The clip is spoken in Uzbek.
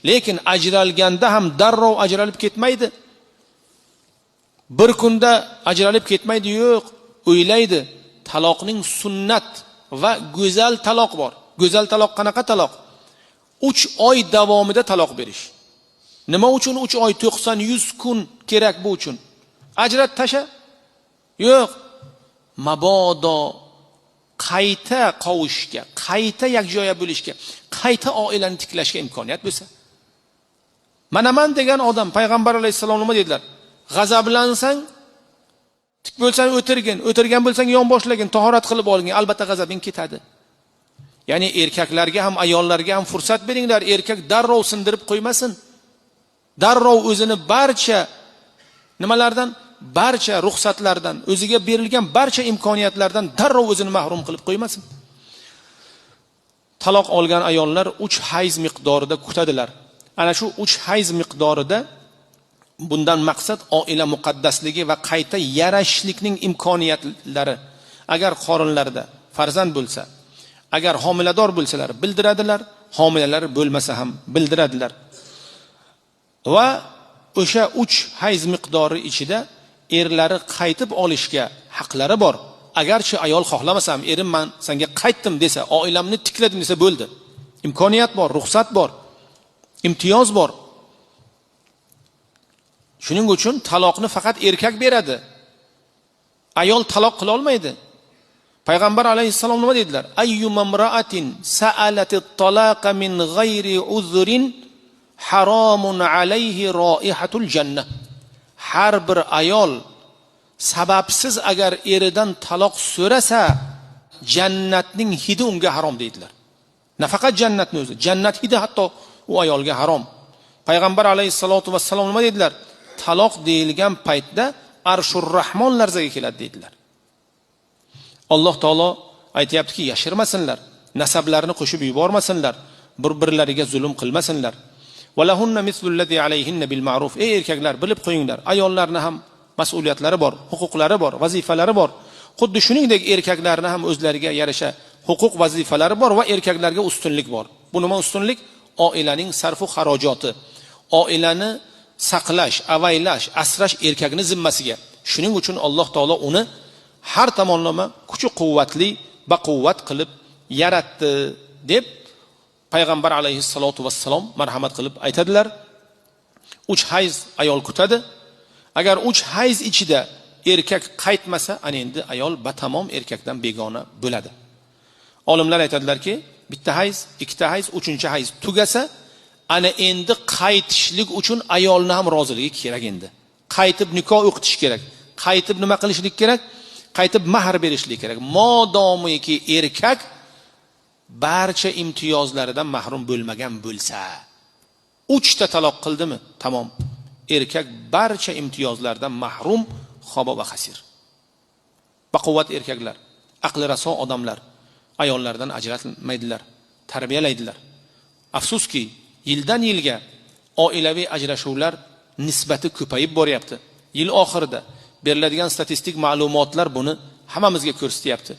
Lekin ajralganda ham darrov ajralib ketmaydi. Bir kunda ajralib ketmaydi, yo'q. O'ylaydi. Taloqning sunnat va go'zal taloq bor. Go'zal taloq qanaqa taloq? 3 oy davomida taloq berish. Nima uchun 3 oy, 90-100 kun kerak bu uchun? Ajrat tasha? Yo'q. Mabodo qayta qovushga, qayta yakjoya bo'lishga, qayta oilani tiklashga imkoniyat bo'lsa. Mana men degan odam payg'ambar alayhisalom nima dedilar? G'azablansang, tik bo'lsang o'tirgan bo'lsang yonboshlagin, tahorat qilib olgin, albatta g'azabing ketadi. Ya'ni erkaklarga ham ayollarga ham fursat beringlar. Erkak darrov sindirib qo'ymasin. Darrov o'zini barcha nimalardan, barcha ruxsatlardan, o'ziga berilgan barcha imkoniyatlardan darrov o'zini mahrum qilib qo'ymasin. Taloq olgan ayollar 3 hayz miqdorida kutadilar. Ana shu 3 hayz miqdorida bundan maqsad oila muqaddasligi va qayta yarashishlikning imkoniyatlari. Agar qorinlarida farzand bo'lsa, agar homilador bo'lsalar bildiradilar, homilalari bo'lmasa ham bildiradilar. Va o'sha 3 hayz miqdori ichida erlari qaytib olishga haqlari bor. Agarchi ayol xohlamasa ham, erim men senga qaytdim desa, oilamni tikladim desa bo'ldi. Imkoniyat bor, ruxsat bor, imtiyoz bor. Shuning uchun taloqni faqat erkak beradi. Ayol taloq qila olmaydi. Payg'ambar alayhissalom nima dedilar? Ayyumamra'atin sa'alatit talaqa min g'ayri uzrin haramun alayhi roihatul jannah. Har bir ayol sababsiz agar eridan taloq so'rasa, jannatning hidi unga harom dedilar. Nafaqat jannatning o'zi, jannat hidi hatto u ayolga harom. Payg'ambar alayhisolatu vassalom nima dedilar? Taloq deyilgan paytda Arshur Rahmon larzaga keladi dedilar. Alloh taolo aytayaptiki, yashirmasinlar, nasablarini qo'shib yubormasinlar, bir-birlariga zulm qilmasinlar. Walahunna mislullazi alayhinna bil ma'ruf. Ey erkaklar, bilib qo'yinglar, ayollarning ham mas'uliyatlari bor, huquqlari bor, vazifalari bor. Xuddi shuningdek erkaklarning ham o'zlariga yarasha huquq vazifalari bor va erkaklarga ustunlik bor. Bu nima ustunlik? Oilaning sarfu xarajoti, oilani saqlash, avaylash, asrash erkakning zimmasiga. Shuning uchun Alloh taolo uni har tomonlama kuchi quvvatli, baquvvat qilib yaratdi deb Payg'ambar alayhisolatu vassalom marhamat qilib aytadilar. 3 hayz ayol kutadi. Agar 3 hayz ichida erkak qaytmasa, ana endi ayol batamom erkakdan begona bo'ladi. Olimlar aytadilarki, bitta hayz, ikkita hayz, 3-hayz tugasa, ana endi qaytishlik uchun ayolni ham roziligi kerak endi. Qaytib nikoh o'qitish kerak. Qaytib nima qilishlik kerak? Qaytib mahr berishlik kerak. Modomiki erkak barcha imtiyozlaridan mahrum bo'lmagan bo'lsa, 3 ta taloq qildimi? Tamom. Erkak barcha imtiyozlardan mahrum, xobo va xasir. Baquvvat erkaklar, aqli raso odamlar ayollardan ajratmaydilar, tarbiyalaydilar. Afsuski, yildan yilga oilaviy ajrashuvlar nisbati ko'payib boryapti. Yil oxirida beriladigan statistik ma'lumotlar buni hammamizga ko'rsatyapti.